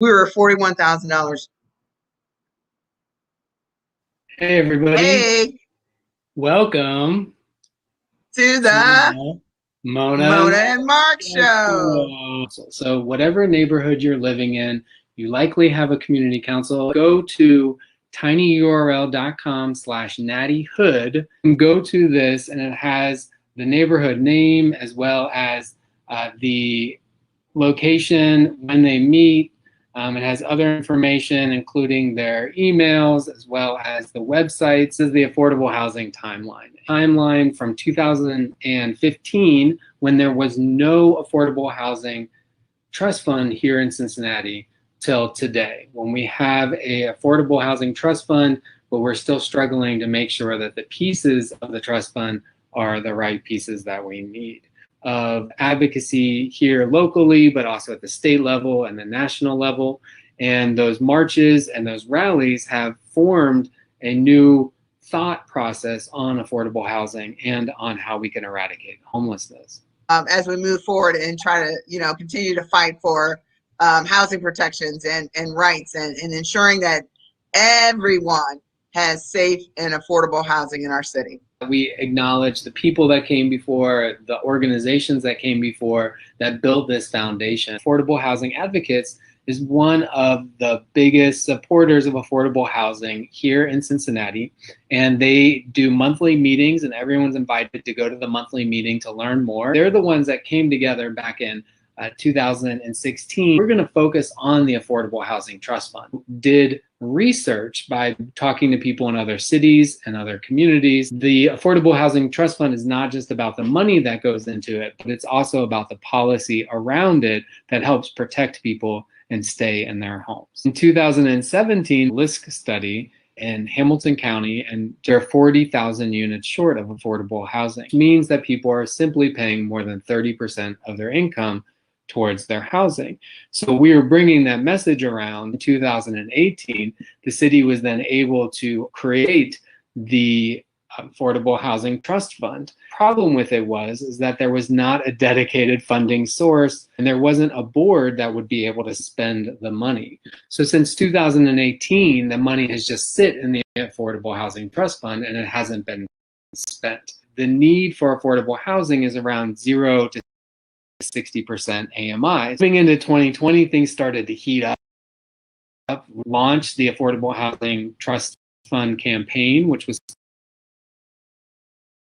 We were $41,000. Hey, everybody. Hey, Welcome to to the the Mona Mona and and Mark Mark Show. Show. So whatever neighborhood you're living in, you likely have a community council. Go to tinyurl.com/nattyhood and go to this, and it has the neighborhood name as well as the location, when they meet. It has other information, including their emails, as well as the websites. This is the affordable housing timeline. Timeline from 2015, when there was no affordable housing trust fund here in Cincinnati, till today, when we have a affordable housing trust fund, but we're still struggling to make sure that the pieces of the trust fund are the right pieces that we need. Of advocacy here locally, but also at the state level and the national level. And those marches and those rallies have formed a new thought process on affordable housing and on how we can eradicate homelessness. As we move forward and try to, continue to fight for housing protections and rights and ensuring that everyone has safe and affordable housing in our city. We acknowledge the people that came before, the organizations that came before that built this foundation. Affordable Housing Advocates is one of the biggest supporters of affordable housing here in Cincinnati, and they do monthly meetings, and everyone's invited to go to the monthly meeting to learn more. They're the ones that came together back in 2016. We're going to focus on the Affordable Housing Trust Fund. Did research by talking to people in other cities and other communities. The Affordable Housing Trust Fund is not just about the money that goes into it, but it's also about the policy around it that helps protect people and stay in their homes. In 2017, LISC study in Hamilton County, and they're 40,000 units short of affordable housing, which means that people are simply paying more than 30% of their income towards their housing. So we were bringing that message around. In 2018, the city was then able to create the Affordable Housing Trust Fund. Problem with it is that there was not a dedicated funding source, and there wasn't a board that would be able to spend the money. So since 2018, the money has just sit in the Affordable Housing Trust Fund, and it hasn't been spent. The need for affordable housing is around 0 to 60% AMI. Moving into 2020, things started to heat up. Launched the Affordable Housing Trust Fund campaign, which was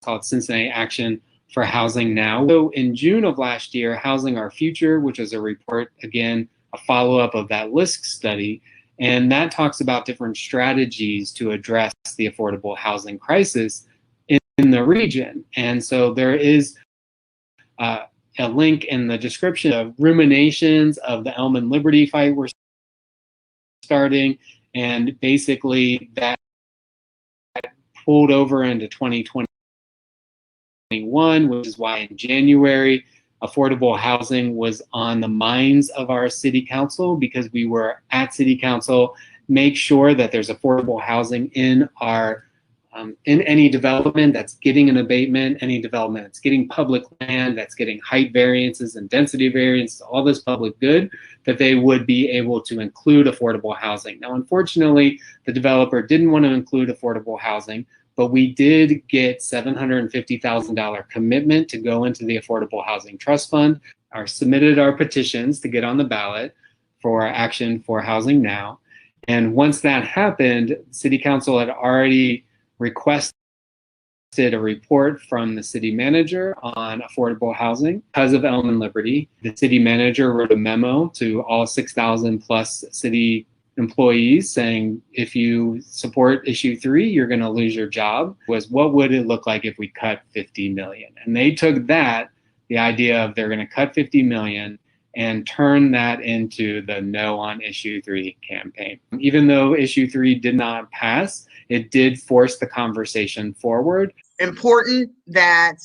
called Cincinnati Action for Housing Now. So in June of last year, Housing Our Future, which is a report, again, a follow-up of that LISC study, and that talks about different strategies to address the affordable housing crisis in the region. And so there is a link in the description of ruminations of the Elm and Liberty fight we're starting, and basically that pulled over into 2021, which is why in January, affordable housing was on the minds of our city council, because we were at city council, make sure that there's affordable housing in our in any development that's getting an abatement, any development that's getting public land, that's getting height variances and density variances, all this public good, that they would be able to include affordable housing. Now, unfortunately, the developer didn't want to include affordable housing, but we did get $750,000 commitment to go into the Affordable Housing Trust Fund. Submitted our petitions to get on the ballot for Action for Housing Now. And once that happened, City Council had already requested a report from the city manager on affordable housing. Because of Elm and Liberty, the city manager wrote a memo to all 6,000 plus city employees saying, if you support issue 3, you're going to lose your job. Was what would it look like if we cut 50 million? And they took that, the idea of they're going to cut 50 million, and turn that into the No on Issue 3 campaign. Even though Issue 3 did not pass, it did force the conversation forward. Important that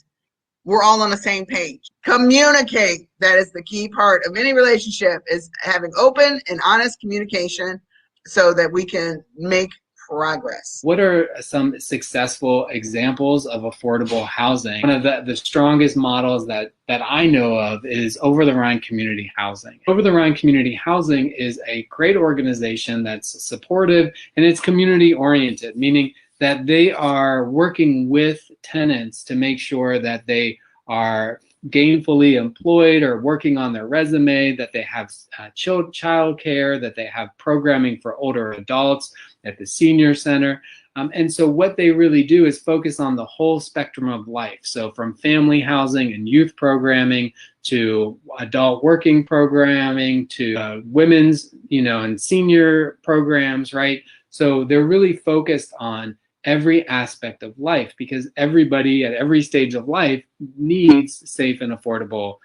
we're all on the same page. Communicate. That is the key part of any relationship, is having open and honest communication so that we can make progress. What are some successful examples of affordable housing? One of the strongest models that I know of is Over-the-Rhine Community Housing. Over-the-Rhine Community Housing is a great organization that's supportive and it's community oriented, meaning that they are working with tenants to make sure that they are gainfully employed or working on their resume, that they have child care, that they have programming for older adults at the senior center. And so what they really do is focus on the whole spectrum of life. So from family housing and youth programming to adult working programming to women's, and senior programs, right? So they're really focused on every aspect of life because everybody at every stage of life needs safe and affordable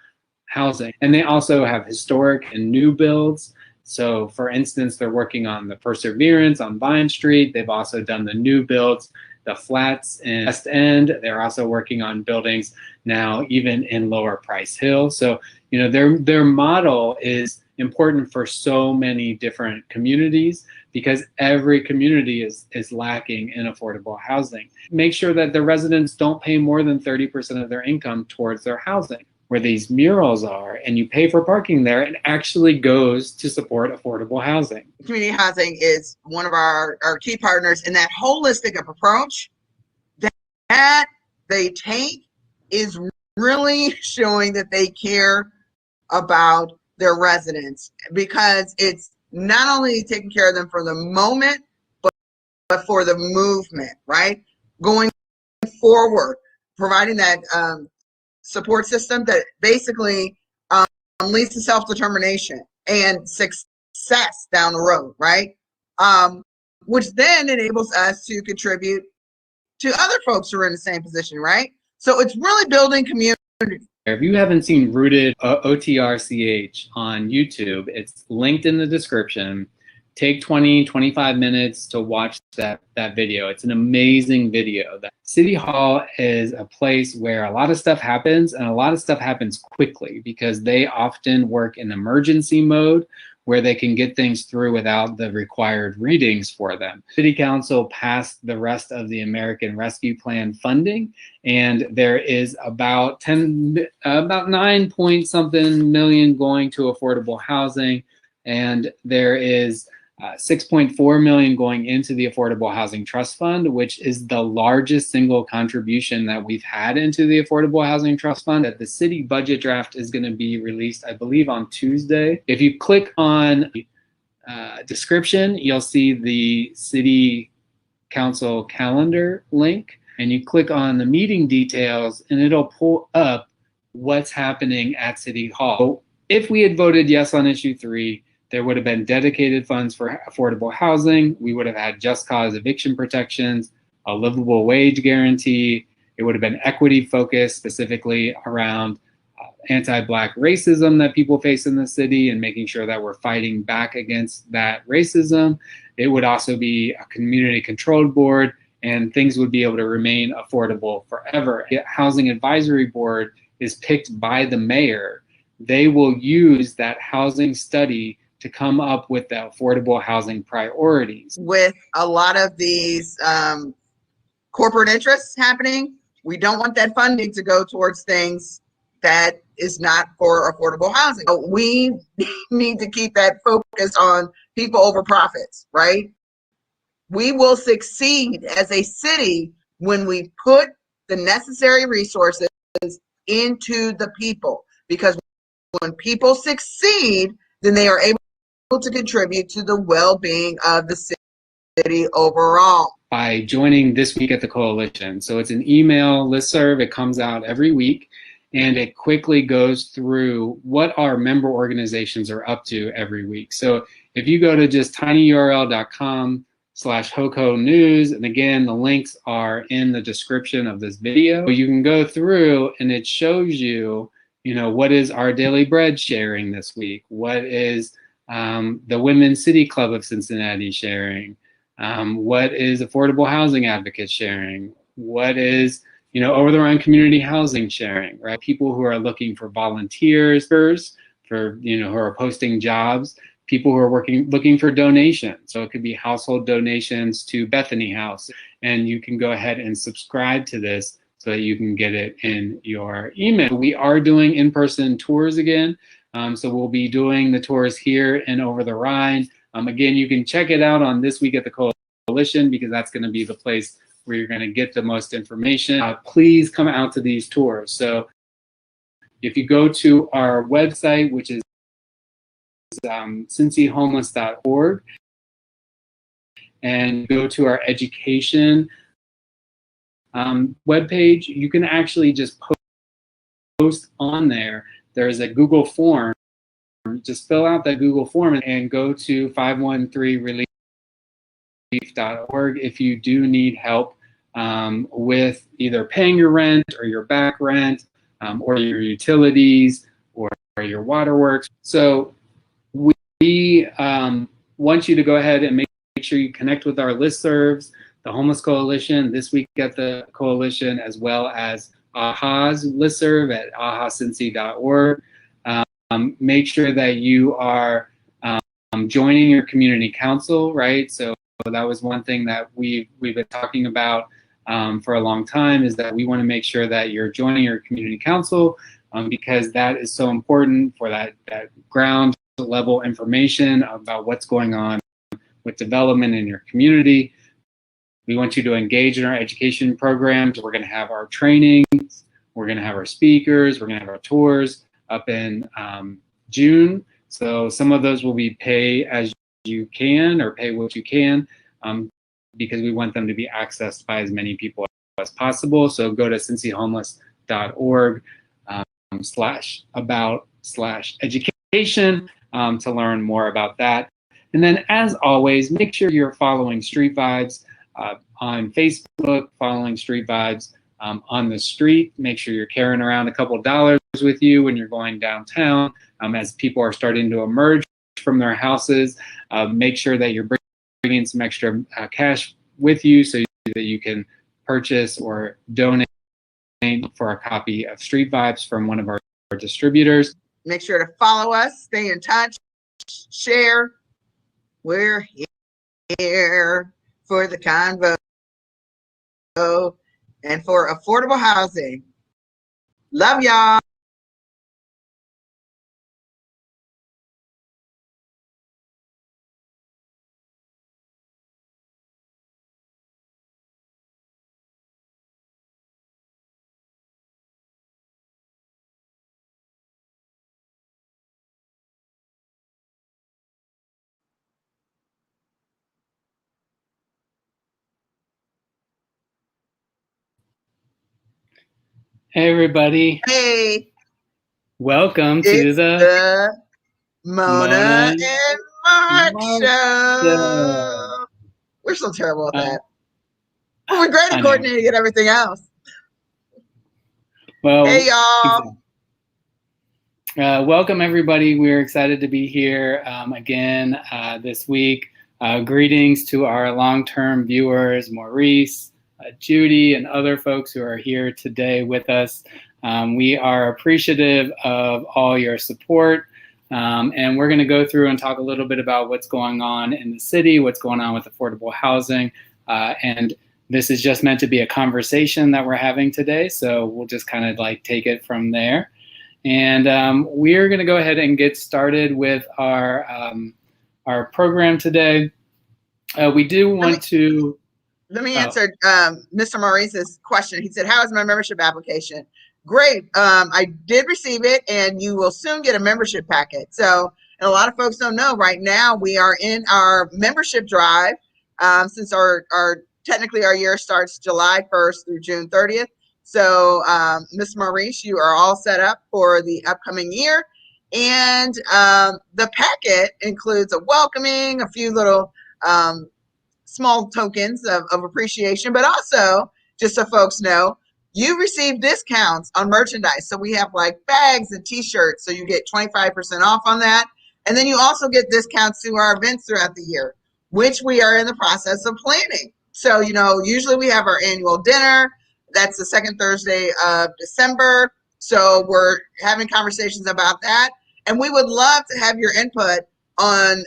housing. And they also have historic and new builds. So for instance, they're working on the Perseverance on Vine Street. They've also done the new builds, the flats in West End. They're also working on buildings now even in Lower Price Hill. So, their model is important for so many different communities because every community is lacking in affordable housing. Make sure that the residents don't pay more than 30% of their income towards their housing. Where these murals are and you pay for parking there, it actually goes to support affordable housing. Community housing is one of our key partners, and that holistic approach that they take is really showing that they care about their residents, because it's not only taking care of them for the moment, but for the movement, right? Going forward, providing that support system that basically leads to self-determination and success down the road, right? Which then enables us to contribute to other folks who are in the same position, right? So it's really building community. If you haven't seen Rooted OTRCH on YouTube, it's linked in the description. Take 20-25 minutes to watch that video. It's an amazing video. City Hall is a place where a lot of stuff happens, and a lot of stuff happens quickly because they often work in emergency mode where they can get things through without the required readings for them. City Council passed the rest of the American Rescue Plan funding, and there is about 9 point something million going to affordable housing, and there is 6.4 million going into the Affordable Housing Trust Fund, which is the largest single contribution that we've had into the Affordable Housing Trust Fund. That the city budget draft is going to be released, I believe, on Tuesday. If you click on description, you'll see the city council calendar link, and you click on the meeting details, and it'll pull up what's happening at City Hall. If we had voted yes on issue 3, there would have been dedicated funds for affordable housing. We would have had just cause eviction protections, a livable wage guarantee. It would have been equity focused, specifically around anti-Black racism that people face in the city and making sure that we're fighting back against that racism. It would also be a community controlled board, and things would be able to remain affordable forever. The Housing Advisory Board is picked by the mayor. They will use that housing study to come up with the affordable housing priorities. With a lot of these corporate interests happening, we don't want that funding to go towards things that is not for affordable housing. So we need to keep that focus on people over profits, right? We will succeed as a city when we put the necessary resources into the people, because when people succeed, then they are able to contribute to the well-being of the city overall. By joining This Week at the Coalition. So it's an email listserv. It comes out every week, and it quickly goes through what our member organizations are up to every week. So if you go to just tinyurl.com/HOCO news, and again, the links are in the description of this video, you can go through and it shows you, what is our Daily Bread sharing this week? What is the Women's City Club of Cincinnati sharing? What is Affordable Housing Advocates sharing? What is, Over-the-Rhine Community Housing sharing, right? People who are looking for volunteers, for, who are posting jobs. people who are looking for donations. So it could be household donations to Bethany House, and you can go ahead and subscribe to this so that you can get it in your email. We are doing in-person tours again. So we'll be doing the tours here in Over-the-Rhine. Again, you can check it out on This Week at the Coalition, because that's going to be the place where you're going to get the most information. Please come out to these tours. So if you go to our website, which is cincyhomeless.org, and go to our education webpage, you can actually just post on there. There's a Google form. Just fill out that Google form and go to 513relief.org if you do need help with either paying your rent or your back rent, or your utilities or your waterworks. So we want you to go ahead and make sure you connect with our listservs, the Homeless Coalition, This Week at the Coalition, as well as AHA's listserv at ahacincy.org. Make sure that you are joining your community council, right? So that was one thing that we've been talking about for a long time, is that we want to make sure that you're joining your community council, because that is so important for that ground level information about what's going on with development in your community. We want you to engage in our education programs. We're going to have our trainings, we're going to have our speakers, we're going to have our tours up in June. So some of those will be pay as you can, or pay what you can, because we want them to be accessed by as many people as possible. So go to cincyhomeless.org /about/education to learn more about that. And then, as always, make sure you're following Street Vibes on Facebook, following Street Vibes on the street. Make sure you're carrying around a couple dollars with you when you're going downtown. As people are starting to emerge from their houses, make sure that you're bringing some extra cash with you so that you can purchase or donate for a copy of Street Vibes from one of our distributors. Make sure to follow us, stay in touch, share. We're here for the convo and for affordable housing. Love y'all. Hey everybody. Hey. Welcome to the Mona and Mark show. We're so terrible at that. But we're great at coordinating and everything else. Well, hey y'all. Welcome everybody. We're excited to be here again this week. Greetings to our long-term viewers, Maurice, Judy, and other folks who are here today with us. We are appreciative of all your support, and we're going to go through and talk a little bit about what's going on in the city, what's going on with affordable housing, and this is just meant to be a conversation that we're having today, so we'll just kind of like take it from there. And we're going to go ahead and get started with our program today. We do want to... Let me answer Mr. Maurice's question. He said, how is my membership application? Great. I did receive it, and you will soon get a membership packet. So, and a lot of folks don't know, right now we are in our membership drive since technically our year starts July 1st through June 30th. So, Ms. Maurice, you are all set up for the upcoming year. And the packet includes a welcoming, a few little small tokens of appreciation, but also, just so folks know, you receive discounts on merchandise. So we have like bags and t-shirts, so you get 25% off on that. And then you also get discounts to our events throughout the year, which we are in the process of planning. So, you know, usually we have our annual dinner. That's the second Thursday of December. So we're having conversations about that. And we would love to have your input on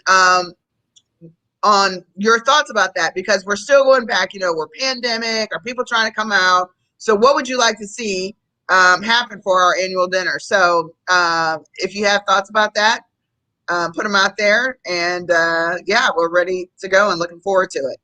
your thoughts about that, because we're still going back, we're pandemic, are people trying to come out? So what would you like to see happen for our annual dinner? So if you have thoughts about that, put them out there, and yeah, we're ready to go and looking forward to it.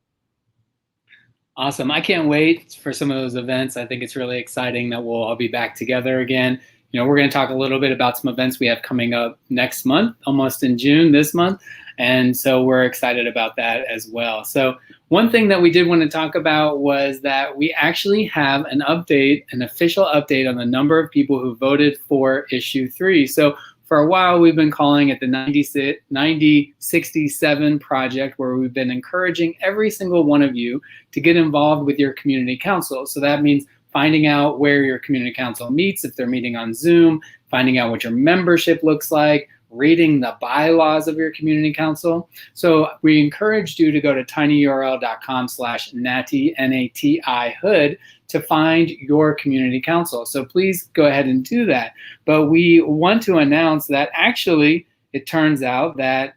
Awesome. I can't wait for some of those events. I think it's really exciting that we'll all be back together again. We're going to talk a little bit about some events we have coming up next month, almost in June this month. And so we're excited about that as well. So one thing that we did want to talk about was that we actually have an update, an official update on the number of people who voted for issue 3. So for a while, we've been calling it the 9067 project, where we've been encouraging every single one of you to get involved with your community council. So that means finding out where your community council meets, if they're meeting on Zoom, finding out what your membership looks like, reading the bylaws of your community council. So we encouraged you to go to tinyurl.com/Nati, N-A-T-I hood, to find your community council. So please go ahead and do that. But we want to announce that actually it turns out that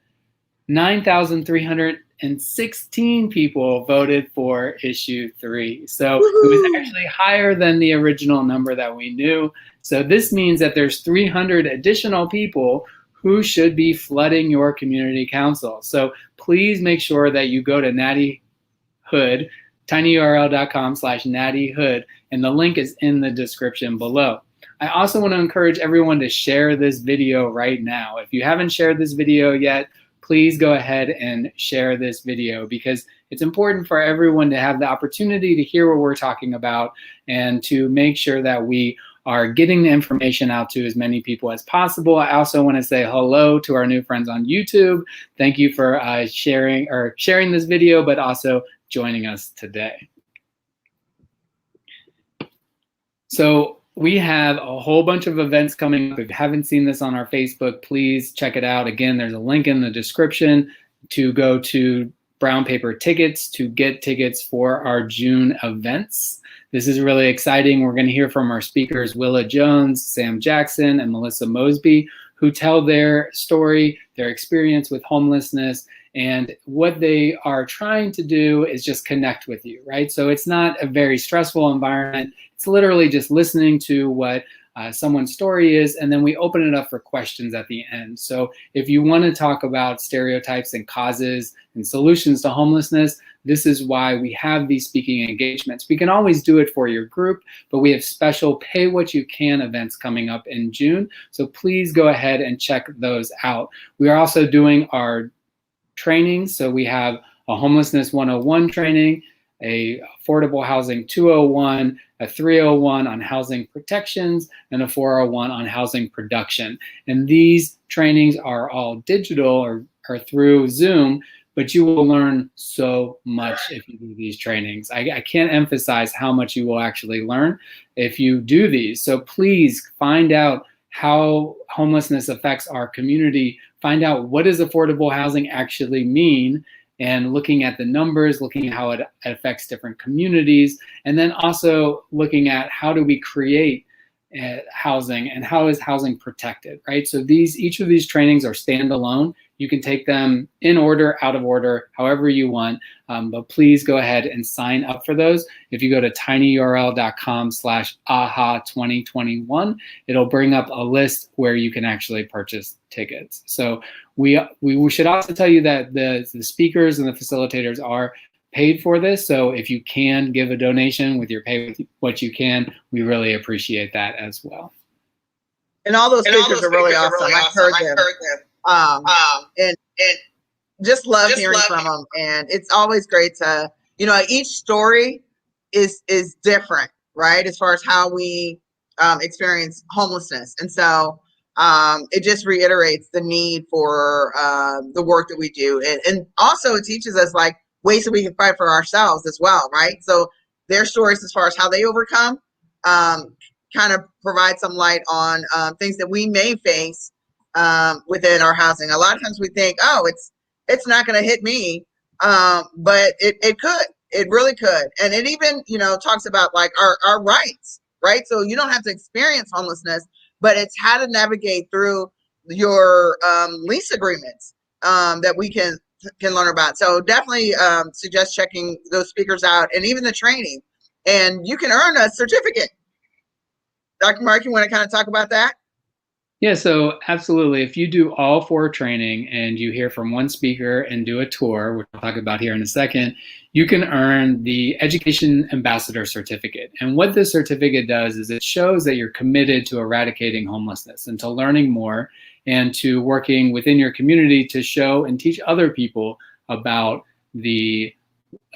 9,316 people voted for issue 3. So it was actually higher than the original number that we knew. So this means that there's 300 additional people who should be flooding your community council. So please make sure that you go to Natty Hood, tinyurl.com/Natty Hood, and the link is in the description below. I also want to encourage everyone to share this video right now. If you haven't shared this video yet, please go ahead and share this video, because it's important for everyone to have the opportunity to hear what we're talking about and to make sure that we are getting the information out to as many people as possible. I also want to say hello to our new friends on YouTube. Thank you for sharing this video, but also joining us today. So we have a whole bunch of events coming up. If you haven't seen this on our Facebook, please check it out. Again, there's a link in the description to go to Brown Paper Tickets to get tickets for our June events. This is really exciting. We're going to hear from our speakers, Willa Jones, Sam Jackson, and Melissa Mosby, who tell their story, their experience with homelessness, and what they are trying to do is just connect with you, right? So it's not a very stressful environment. It's literally just listening to what someone's story is, and then we open it up for questions at the end. So if you want to talk about stereotypes and causes and solutions to homelessness, this is why we have these speaking engagements. We can always do it for your group, but we have special Pay What You Can events coming up in June. So please go ahead and check those out. We are also doing our trainings. So we have a Homelessness 101 training, a Affordable Housing 201, a 301 on housing protections, and a 401 on housing production. And these trainings are all digital or through Zoom, but you will learn so much if you do these trainings. I can't emphasize how much you will actually learn if you do these. So please find out how homelessness affects our community. Find out, what does affordable housing actually mean, and looking at the numbers, looking at how it affects different communities, and then also looking at how do we create housing and how is housing protected, right? So each of these trainings are standalone. You can take them in order, out of order, however you want, but please go ahead and sign up for those. If you go to tinyurl.com/AHA2021, it'll bring up a list where you can actually purchase tickets. So we should also tell you that the speakers and the facilitators are paid for this. So if you can give a donation with your Pay What You Can, we really appreciate that as well. And all those speakers are really awesome. I've heard them. And just love hearing from them. And it's always great to, each story is different, right? As far as how we experience homelessness. And so it just reiterates the need for the work that we do. And also it teaches us like ways that we can fight for ourselves as well, right? So their stories as far as how they overcome kind of provide some light on things that we may face within our housing. A lot of times we think, oh, it's not going to hit me, but it could. It really could. And it even, talks about like our rights, right? So you don't have to experience homelessness, but it's how to navigate through your lease agreements that we can learn about. So definitely suggest checking those speakers out and even the training. And you can earn a certificate. Dr. Mark, you want to kind of talk about that? Yeah, so absolutely. If you do all 4 training and you hear from one speaker and do a tour, which I'll talk about here in a second, you can earn the Education Ambassador Certificate. And what this certificate does is it shows that you're committed to eradicating homelessness and to learning more and to working within your community to show and teach other people about the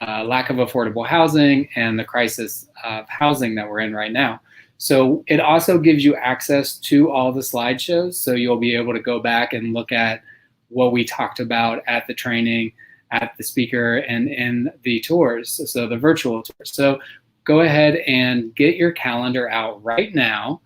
lack of affordable housing and the crisis of housing that we're in right now. So it also gives you access to all the slideshows. So you'll be able to go back and look at what we talked about at the training, at the speaker, and in the tours, so the virtual tours. So go ahead and get your calendar out right now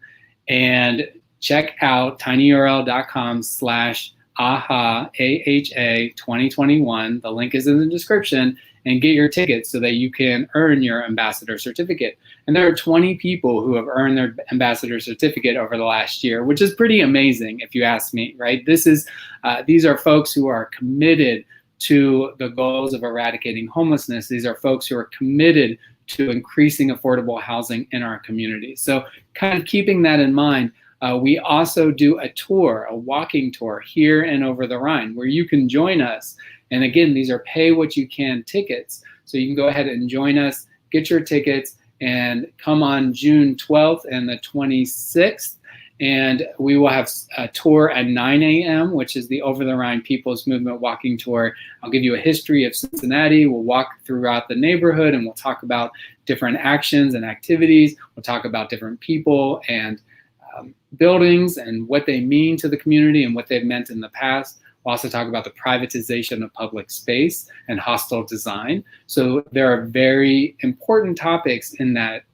and check out tinyurl.com/AHA, AHA 2021. The link is in the description, and get your tickets so that you can earn your ambassador certificate. And there are 20 people who have earned their ambassador certificate over the last year, which is pretty amazing if you ask me, right? These are folks who are committed to the goals of eradicating homelessness. These are folks who are committed to increasing affordable housing in our community. So kind of keeping that in mind, we also do a tour, a walking tour here in Over-the-Rhine, where you can join us. And again, these are pay what you can tickets. So you can go ahead and join us, get your tickets, and come on June 12th and the 26th. And we will have a tour at 9 a.m., which is the Over-the-Rhine People's Movement walking tour. I'll give you a history of Cincinnati. We'll walk throughout the neighborhood and we'll talk about different actions and activities. We'll talk about different people and buildings and what they mean to the community and what they've meant in the past. We'll also talk about the privatization of public space and hostile design. So there are very important topics in that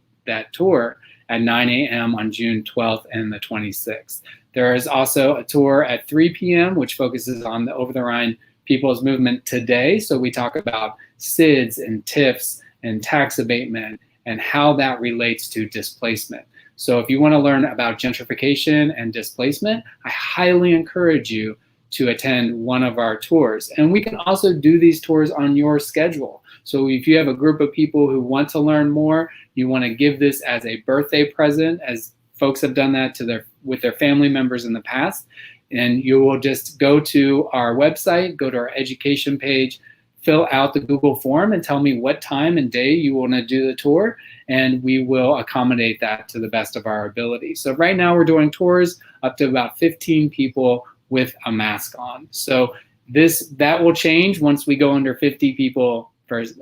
tour at 9 a.m. on June 12th and the 26th. There is also a tour at 3 p.m. which focuses on the Over-the-Rhine People's Movement today. So we talk about SIDS and TIFs and tax abatement and how that relates to displacement. So if you want to learn about gentrification and displacement, I highly encourage you to attend one of our tours. And we can also do these tours on your schedule. So if you have a group of people who want to learn more, you want to give this as a birthday present, as folks have done that with their family members in the past, and you will just go to our website, go to our education page, fill out the Google form and tell me what time and day you want to do the tour, and we will accommodate that to the best of our ability. So right now we're doing tours up to about 15 people with a mask on. So that will change once we go under 50 people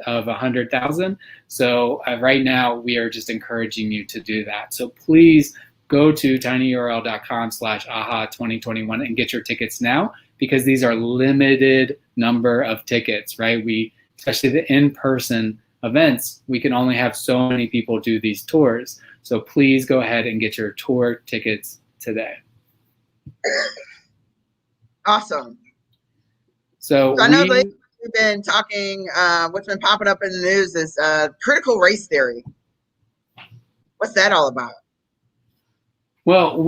of 100,000. So right now we are just encouraging you to do that. So please go to tinyurl.com/AHA 2021 and get your tickets now, because these are limited number of tickets, right? Especially the in-person events, we can only have so many people do these tours. So please go ahead and get your tour tickets today. Awesome. So I know we've been talking, what's been popping up in the news is critical race theory. What's that all about? Well,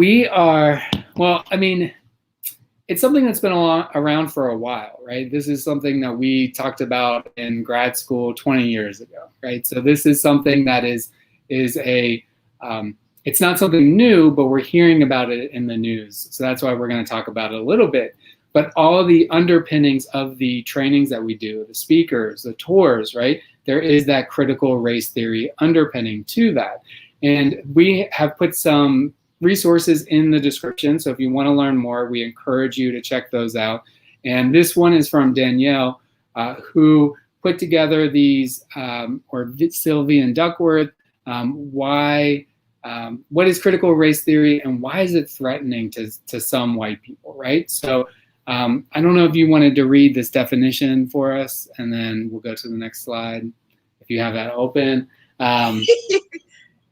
it's something that's been around for a while, right? This is something that we talked about in grad school 20 years ago, right? So this is something that is it's not something new, but we're hearing about it in the news. So that's why we're going to talk about it a little bit. But all of the underpinnings of the trainings that we do, the speakers, the tours, right? There is that critical race theory underpinning to that. And we have put some resources in the description. So if you want to learn more, we encourage you to check those out. And this one is from Danielle, who put together these, or Sylvie and Duckworth, what is critical race theory and why is it threatening to some white people, right? So I don't know if you wanted to read this definition for us, and then we'll go to the next slide if you have that open.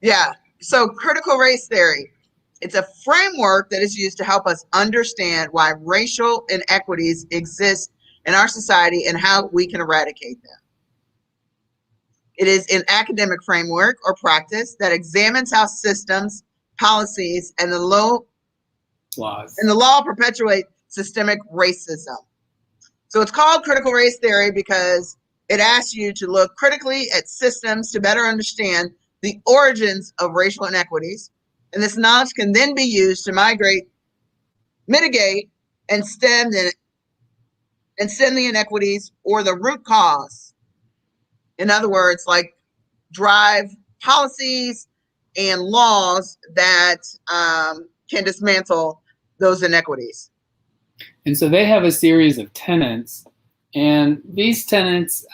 Yeah, so critical race theory. It's a framework that is used to help us understand why racial inequities exist in our society and how we can eradicate them. It is an academic framework or practice that examines how systems, policies, and the law perpetuate systemic racism. So it's called critical race theory because it asks you to look critically at systems to better understand the origins of racial inequities. And this knowledge can then be used to mitigate, and stem the inequities or the root cause. In other words, like drive policies and laws that can dismantle those inequities. And so they have a series of tenets, and these tenets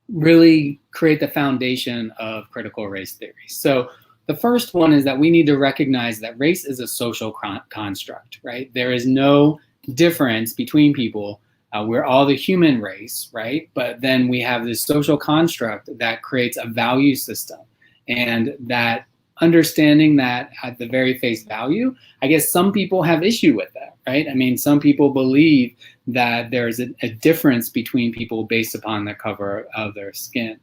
really create the foundation of critical race theory. So the first one is that we need to recognize that race is a social construct, right? There is no difference between people. We're all the human race, right? But then we have this social construct that creates a value system, and that understanding that at the very face value, I guess some people have issue with that, right? I mean, some people believe that there's a difference between people based upon the color of their skin.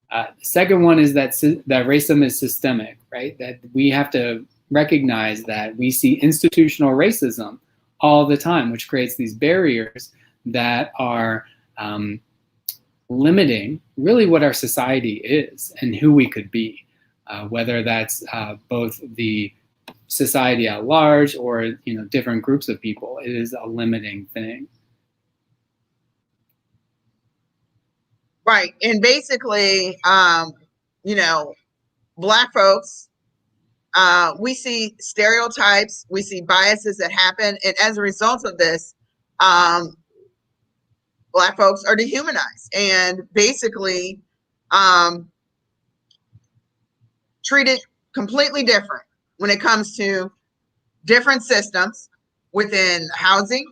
The second one is that racism is systemic, right? That we have to recognize that we see institutional racism all the time, which creates these barriers that are limiting really what our society is and who we could be. Whether that's both the society at large or different groups of people, it is a limiting thing. Right, and basically, Black folks, we see stereotypes, we see biases that happen, and as a result of this, Black folks are dehumanized and basically treated completely different when it comes to different systems within housing,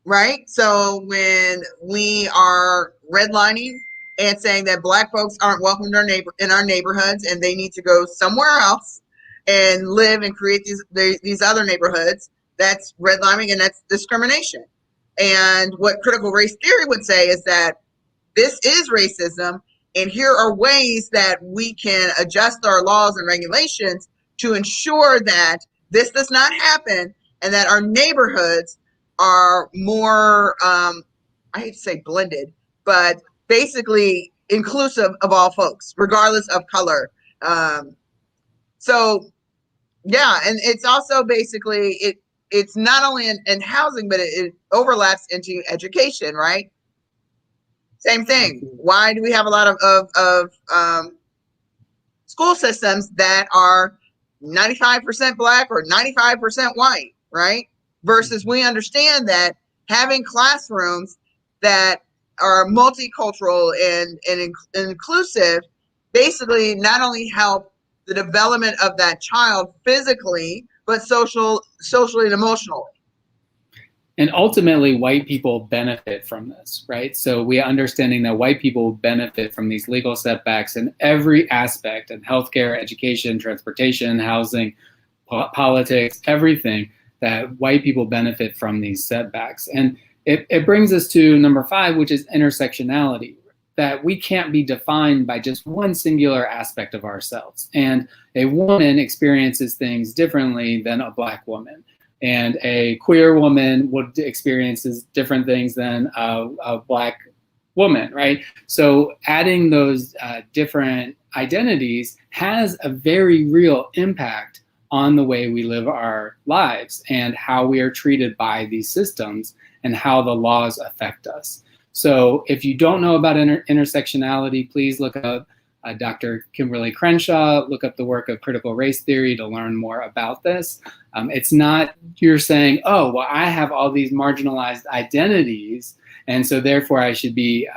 right? So when we are redlining and saying that Black folks aren't welcome in our neighborhoods and they need to go somewhere else and live and create these other neighborhoods, that's redlining and that's discrimination. And what critical race theory would say is that this is racism, and here are ways that we can adjust our laws and regulations to ensure that this does not happen and that our neighborhoods are more, I hate to say blended, but basically inclusive of all folks, regardless of color. So, yeah, and it's also basically, it's not only in housing, but it overlaps into education, right? Same thing. Why do we have a lot of school systems that are 95% Black or 95% white, right? Versus we understand that having classrooms that are multicultural and inclusive basically not only help the development of that child physically, but socially and emotionally. And ultimately, white people benefit from this, right? So we are understanding that white people benefit from these legal setbacks in every aspect of healthcare, education, transportation, housing, politics, everything, that white people benefit from these setbacks. And it brings us to number 5, which is intersectionality, that we can't be defined by just one singular aspect of ourselves. And a woman experiences things differently than a Black woman. And a queer woman would experiences different things than a Black woman, right? So adding those different identities has a very real impact on the way we live our lives and how we are treated by these systems and how the laws affect us. So if you don't know about intersectionality, please look up Dr. Kimberly Crenshaw, look up the work of critical race theory to learn more about this. It's not you're saying, oh, well, I have all these marginalized identities, and so therefore I should be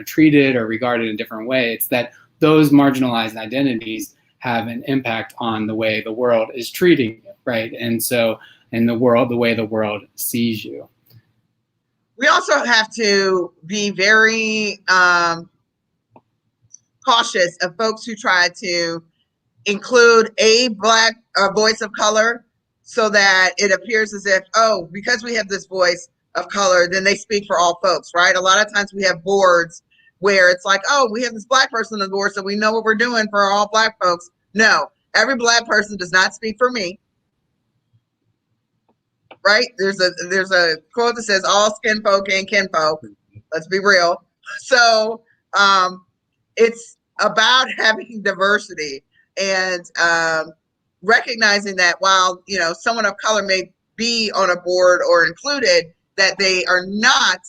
treated or regarded in a different way. It's that those marginalized identities have an impact on the way the world is treating you, right? And so in the way the world sees you. We also have to be very cautious of folks who try to include a Black voice of color so that it appears as if, oh, because we have this voice of color, then they speak for all folks, right? A lot of times we have boards where it's like, oh, we have this Black person on the board, so we know what we're doing for all Black folks. No, every Black person does not speak for me. right? There's a quote that says all skin folk ain't kin folk. Let's be real. So it's about having diversity and recognizing that while, you know, someone of color may be on a board or included, that they are not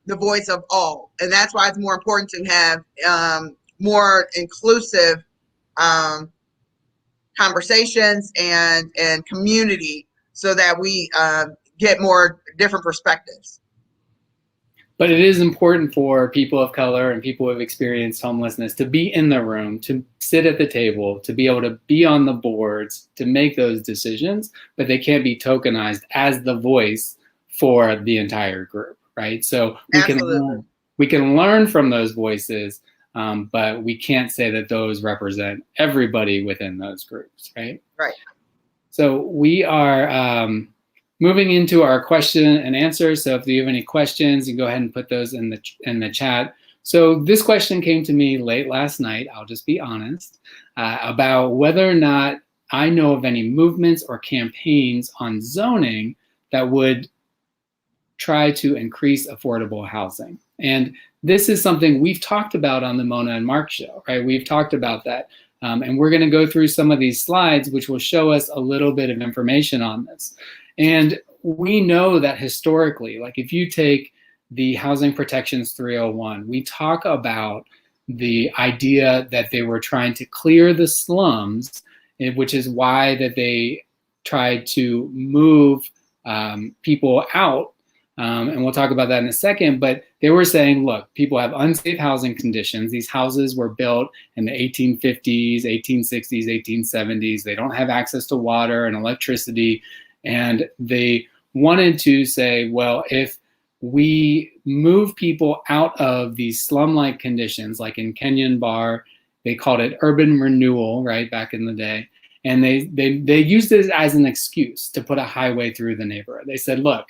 the voice of all. And that's why it's more important to have more inclusive conversations and community so that we get more different perspectives. But it is important for people of color and people who have experienced homelessness to be in the room, to sit at the table, to be able to be on the boards, to make those decisions, but they can't be tokenized as the voice for the entire group, right? So we can learn from those voices, but we can't say that those represent everybody within those groups, right? Right. So we are moving into our question and answer. So if you have any questions, you go ahead and put those in the chat. So this question came to me late last night, I'll just be honest, about whether or not I know of any movements or campaigns on zoning that would try to increase affordable housing. And this is something we've talked about on the Mona and Mark show, right? We've talked about that. And we're going to go through some of these slides, which will show us a little bit of information on this. And we know that historically, like if you take the Housing Protections 301, we talk about the idea that they were trying to clear the slums, which is why that they tried to move people out. And we'll talk about that in a second, but they were saying, look, people have unsafe housing conditions. These houses were built in the 1850s, 1860s, 1870s. They don't have access to water and electricity. And they wanted to say, well, if we move people out of these slum-like conditions, like in Kenyon Bar, they called it urban renewal, right, back in the day. And they used it as an excuse to put a highway through the neighborhood. They said, look,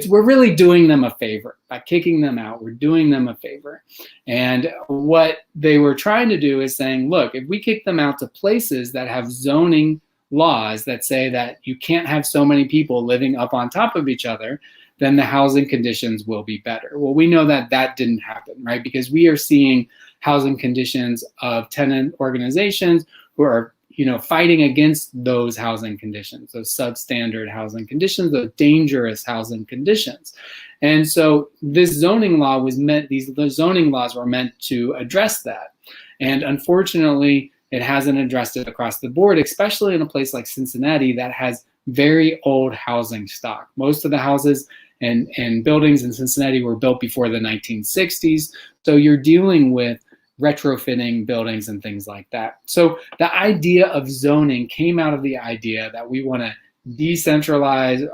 we're really doing them a favor. By kicking them out, we're doing them a favor. And what they were trying to do is saying, look, if we kick them out to places that have zoning laws that say that you can't have so many people living up on top of each other, then the housing conditions will be better. Well, we know that that didn't happen, right? Because we are seeing housing conditions of tenant organizations who are, you know, fighting against those housing conditions, those substandard housing conditions, those dangerous housing conditions. And so this zoning law was meant, the zoning laws were meant to address that. And unfortunately, it hasn't addressed it across the board, especially in a place like Cincinnati that has very old housing stock. Most of the houses and buildings in Cincinnati were built before the 1960s. So you're dealing with retrofitting buildings and things like that. So the idea of zoning came out of the idea that we want to decentralize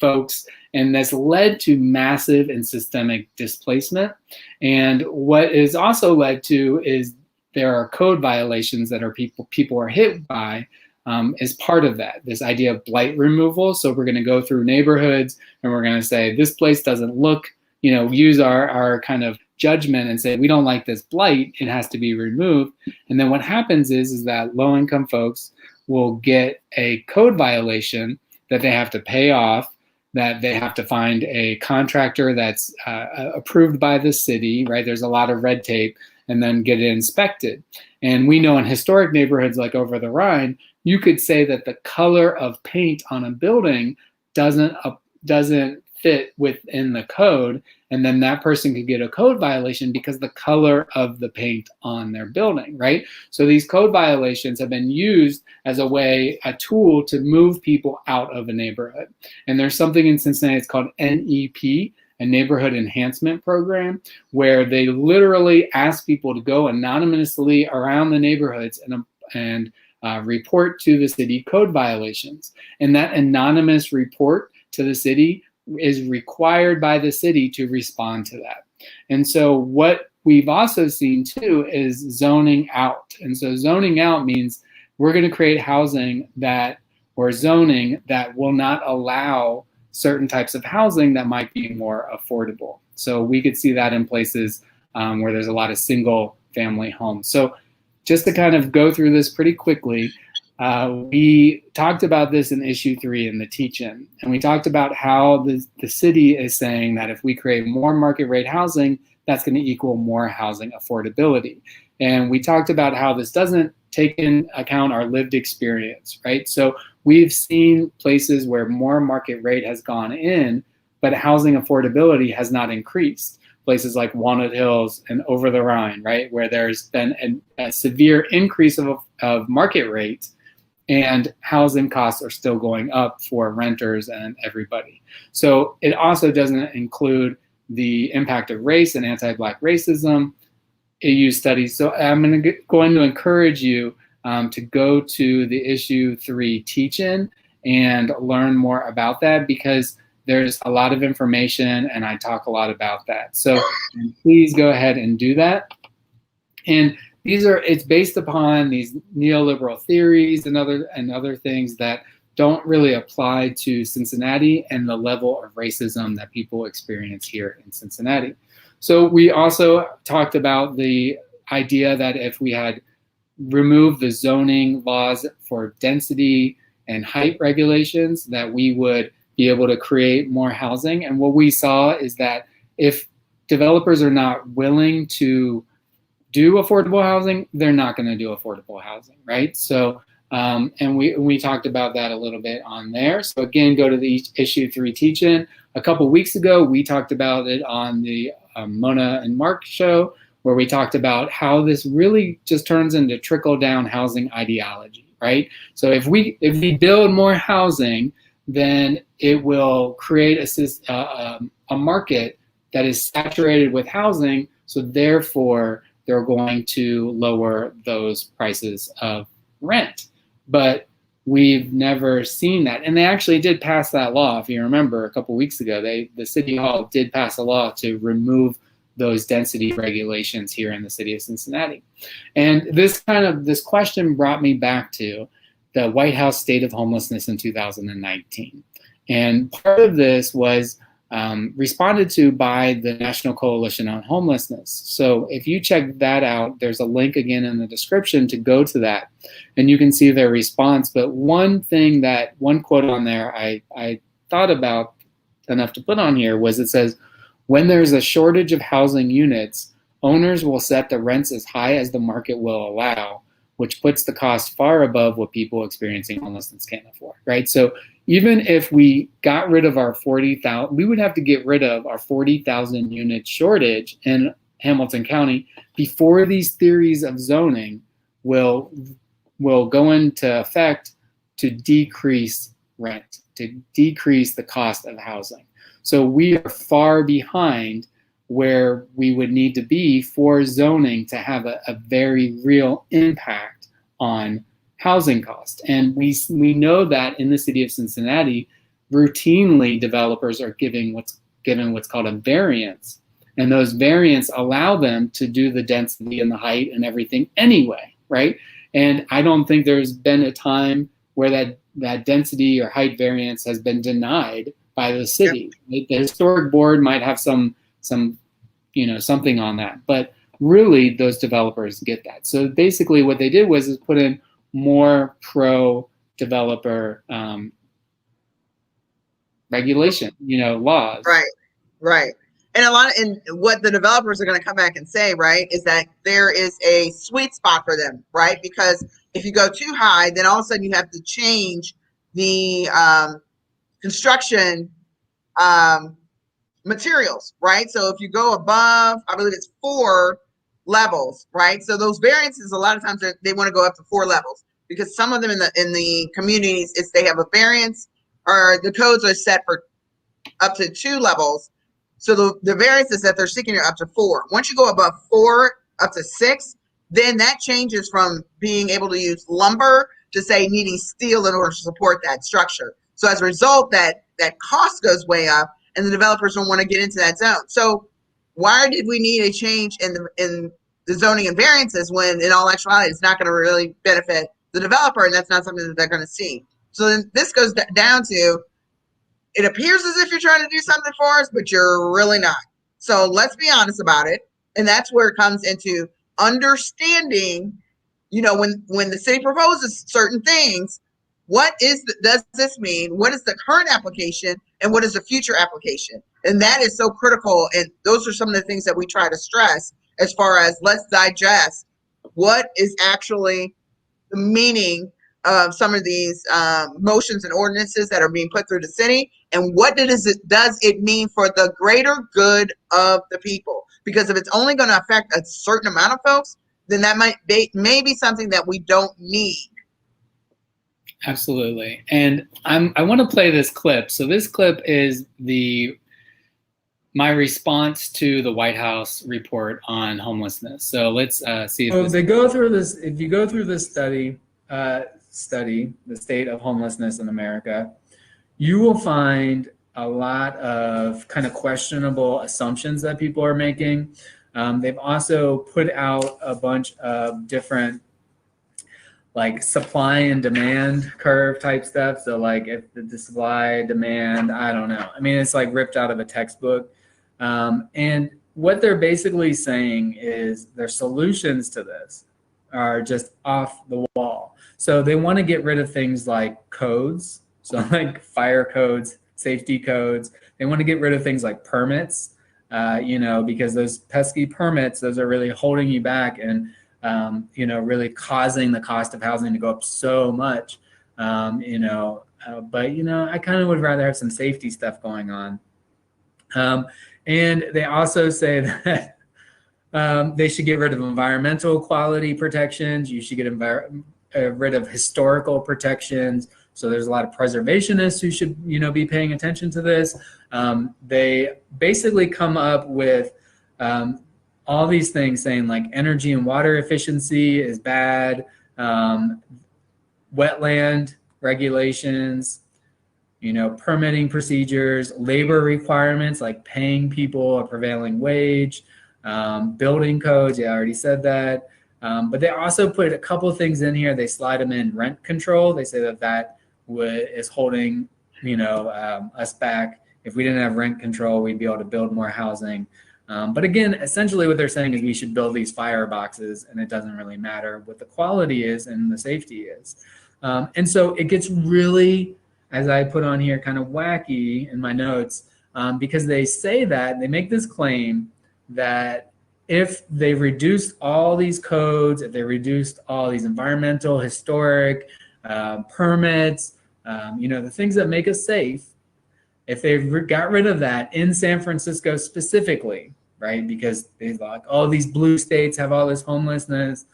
folks, and that's led to massive and systemic displacement. And what is also led to is there are code violations that are people are hit by as part of that, this idea of blight removal. So we're going to go through neighborhoods and we're going to say, this place doesn't look, you know, use our kind of judgment and say, we don't like this blight, it has to be removed. And then what happens is that low-income folks will get a code violation that they have to pay off, that they have to find a contractor that's approved by the city, right? There's a lot of red tape, and then get it inspected. And we know in historic neighborhoods like Over-the-Rhine, you could say that the color of paint on a building doesn't fit within the code, and then that person could get a code violation because the color of the paint on their building, right? So these code violations have been used as a tool to move people out of a neighborhood. And there's something in Cincinnati, it's called NEP, a neighborhood enhancement program, where they literally ask people to go anonymously around the neighborhoods and report to the city code violations. And that anonymous report to the city is required by the city to respond to that. And so what we've also seen too is zoning out. And so zoning out means we're going to create housing or zoning that will not allow certain types of housing that might be more affordable. So we could see that in places where there's a lot of single family homes. So just to kind of go through this pretty quickly, we talked about this in issue 3 in the teach-in, and we talked about how the city is saying that if we create more market rate housing, that's going to equal more housing affordability. And we talked about how this doesn't take into account our lived experience, right? So we've seen places where more market rate has gone in, but housing affordability has not increased. Places like Walnut Hills and Over-the-Rhine, right, where there's been a severe increase of market rate, and housing costs are still going up for renters and everybody. So it also doesn't include the impact of race and anti-Black racism, EU studies. So I'm going to encourage you to go to the issue 3 teach-in and learn more about that, because there's a lot of information and I talk a lot about that. So please go ahead and do that. And it's based upon these neoliberal theories and other things that don't really apply to Cincinnati and the level of racism that people experience here in Cincinnati. So we also talked about the idea that if we had removed the zoning laws for density and height regulations, that we would be able to create more housing. And what we saw is that if developers are not willing to do affordable housing, they're not going to do affordable housing, right? So, and we talked about that a little bit on there. So again, go to the issue 3 teach-in. A couple weeks ago, we talked about it on the Mona and Mark show, where we talked about how this really just turns into trickle-down housing ideology, right? So if we build more housing, then it will create a market that is saturated with housing. So therefore, they're going to lower those prices of rent. But we've never seen that. And they actually did pass that law. If you remember, a couple weeks ago, the City Hall did pass a law to remove those density regulations here in the city of Cincinnati. And this question brought me back to the White House State of Homelessness in 2019. And part of this was responded to by the National Coalition on Homelessness. So if you check that out, there's a link again in the description to go to that, and you can see their response. But one quote on there I thought about enough to put on here was, it says, when there's a shortage of housing units, owners will set the rents as high as the market will allow, which puts the cost far above what people experiencing homelessness can't afford, right? So even if we got rid of our 40,000, we would have to get rid of our 40,000 unit shortage in Hamilton County before these theories of zoning will go into effect to decrease rent, to decrease the cost of housing. So we are far behind where we would need to be for zoning to have a very real impact on housing costs. And we know that in the city of Cincinnati, routinely developers are given what's called a variance. And those variants allow them to do the density and the height and everything anyway, right? And I don't think there's been a time where that density or height variance has been denied by the city. Yep. The historic board might have some something on that, but really those developers get that. So basically what they did was put in more pro-developer regulation, laws. Right. And what the developers are going to come back and say, right, is that there is a sweet spot for them, right? Because if you go too high, then all of a sudden you have to change the construction materials, right? So if you go above, I believe it's 4 levels, right? So those variances, a lot of times they want to go up to 4 levels, because some of them in the communities, they have a variance, or the codes are set for up to 2 levels. So the variances that they're seeking are up to 4. Once you go above 4 up to 6, then that changes from being able to use lumber to, say, needing steel in order to support that structure. So as a result, that cost goes way up, and the developers don't want to get into that zone. So why did we need a change in the zoning and variances when, in all actuality, it's not going to really benefit the developer, and that's not something that they're going to see? So then this goes down to, it appears as if you're trying to do something for us, but you're really not. So let's be honest about it. And that's where it comes into understanding you know, when the city proposes certain things, does this mean? What is the current application and what is the future application? And that is so critical. And those are some of the things that we try to stress as far as let's digest what is actually the meaning of some of these motions and ordinances that are being put through the city, and what does it mean for the greater good of the people? Because if it's only going to affect a certain amount of folks, then that may be something that we don't need. Absolutely. And I want to play this clip. So this clip is my response to the White House report on homelessness. So let's see if they go through this. If you go through this study, the state of homelessness in America, you will find a lot of kind of questionable assumptions that people are making. They've also put out a bunch of different like supply and demand curve type stuff. So like if the supply, demand, I don't know. I mean, it's like ripped out of a textbook. And what they're basically saying is their solutions to this are just off the wall. So they want to get rid of things like codes. So like fire codes, safety codes. They want to get rid of things like permits, because those pesky permits, those are really holding you back and really causing the cost of housing to go up so much, but I kind of would rather have some safety stuff going on. And they also say that they should get rid of environmental quality protections. You should get rid of historical protections. So there's a lot of preservationists who should, be paying attention to this. They basically come up with all these things saying like energy and water efficiency is bad, wetland regulations, permitting procedures, labor requirements like paying people a prevailing wage, building codes. Yeah, I already said that. But they also put a couple of things in here. They slide them in rent control. They say that is holding, us back. If we didn't have rent control, we'd be able to build more housing. But again, essentially what they're saying is we should build these fireboxes, and it doesn't really matter what the quality is and the safety is. And so it gets really, as I put on here, kind of wacky in my notes, because they say that, they make this claim that if they reduced all these codes, if they reduced all these environmental, historic, permits, the things that make us safe, if they got rid of that in San Francisco specifically, right? Because they like, these blue states have all this homelessness.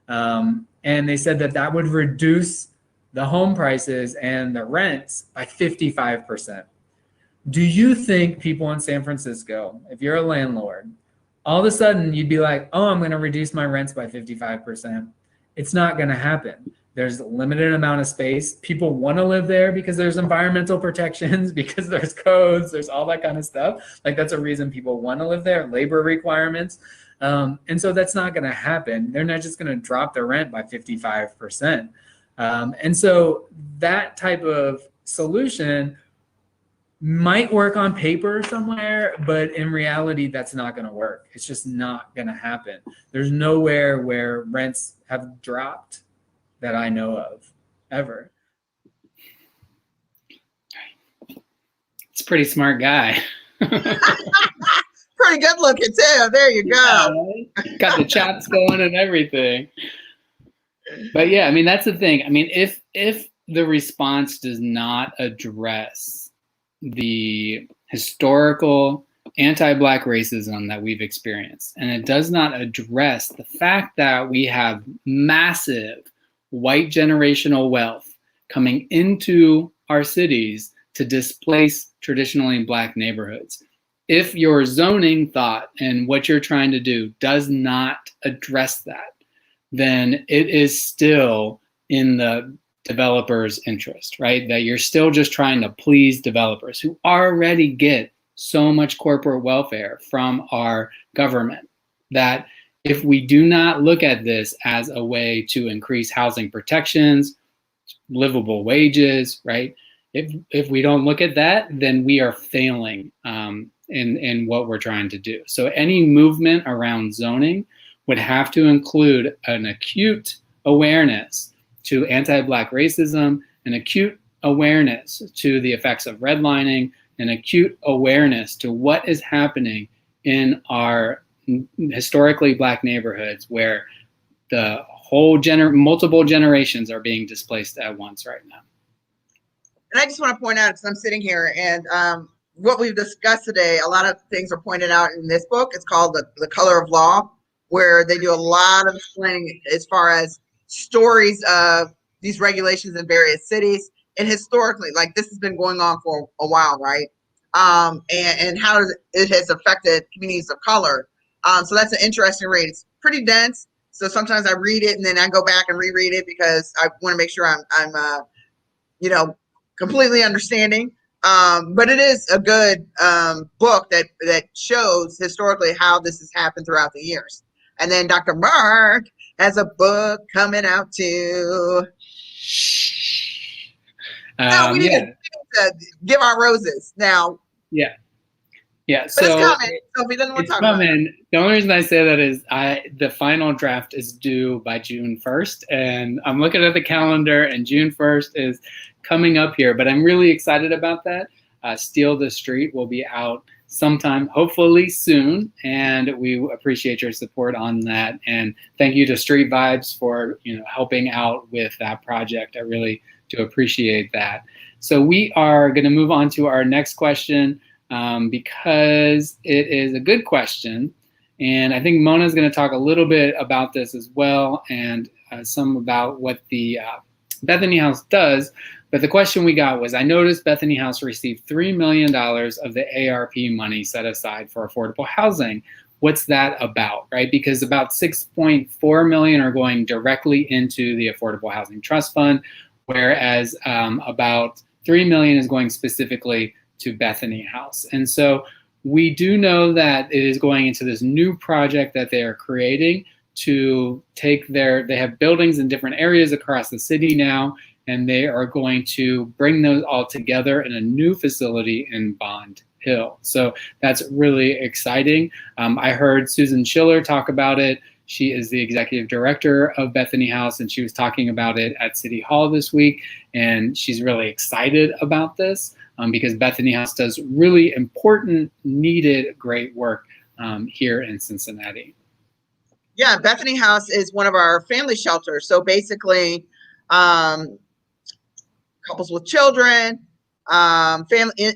And they said that would reduce the home prices and the rents by 55%. Do you think people in San Francisco, if you're a landlord, all of a sudden you'd be like, I'm going to reduce my rents by 55%? It's not going to happen. There's a limited amount of space. People want to live there because there's environmental protections, because there's codes, there's all that kind of stuff. Like that's a reason people want to live there, labor requirements. And so that's not going to happen. They're not just going to drop their rent by 55%. And so that type of solution might work on paper somewhere, but in reality, that's not going to work. It's just not going to happen. There's nowhere where rents have dropped that I know of ever. It's a pretty smart guy. Pretty good looking too. There you go. Yeah, got the chaps going and everything. But yeah, I mean, that's the thing. I mean, if the response does not address the historical anti-Black racism that we've experienced, and it does not address the fact that we have massive white generational wealth coming into our cities to displace traditionally Black neighborhoods. If your zoning thought and what you're trying to do does not address that, then it is still in the developer's interest, right? That you're still just trying to please developers who already get so much corporate welfare from our government, that if we do not look at this as a way to increase housing protections, livable wages, right? If we don't look at that, then we are failing in what we're trying to do. So any movement around zoning would have to include an acute awareness to anti-Black racism, an acute awareness to the effects of redlining, an acute awareness to what is happening in our historically Black neighborhoods where the whole multiple generations are being displaced at once right now. And I just want to point out, because I'm sitting here, and what we've discussed today, a lot of things are pointed out in this book. It's called The Color of Law, where they do a lot of explaining as far as stories of these regulations in various cities. And historically, like, this has been going on for a while, right? And how it has affected communities of color. So that's an interesting read. It's pretty dense. So sometimes I read it and then I go back and reread it because I want to make sure I'm completely understanding. But it is a good book that shows historically how this has happened throughout the years. And then Dr. Mark has a book coming out too. No, we need to give our roses now. Yeah. But so it's coming. So if he doesn't want to talk about it. The only reason I say that is the final draft is due by June 1st, and I'm looking at the calendar, and June 1st is coming up here. But I'm really excited about that. Steal the Street will be out sometime, hopefully soon, and we appreciate your support on that. And thank you to Street Vibes for helping out with that project. I really do appreciate that. So we are going to move on to our next question. Because it is a good question, and I think Mona is going to talk a little bit about this as well, and some about what the Bethany House does. But the question we got was, I noticed Bethany House received $3 million of the ARP money set aside for affordable housing. What's that about, right? Because about $6.4 million are going directly into the Affordable Housing Trust Fund, whereas about $3 million is going specifically to Bethany House. And so we do know that it is going into this new project that they are creating to take they have buildings in different areas across the city now, and they are going to bring those all together in a new facility in Bond Hill. So that's really exciting. I heard Susan Schiller talk about it. She is the executive director of Bethany House, and she was talking about it at City Hall this week, and she's really excited about this. Because Bethany House does really important, needed, great work here in Cincinnati. Yeah, Bethany House is one of our family shelters. So basically, couples with children,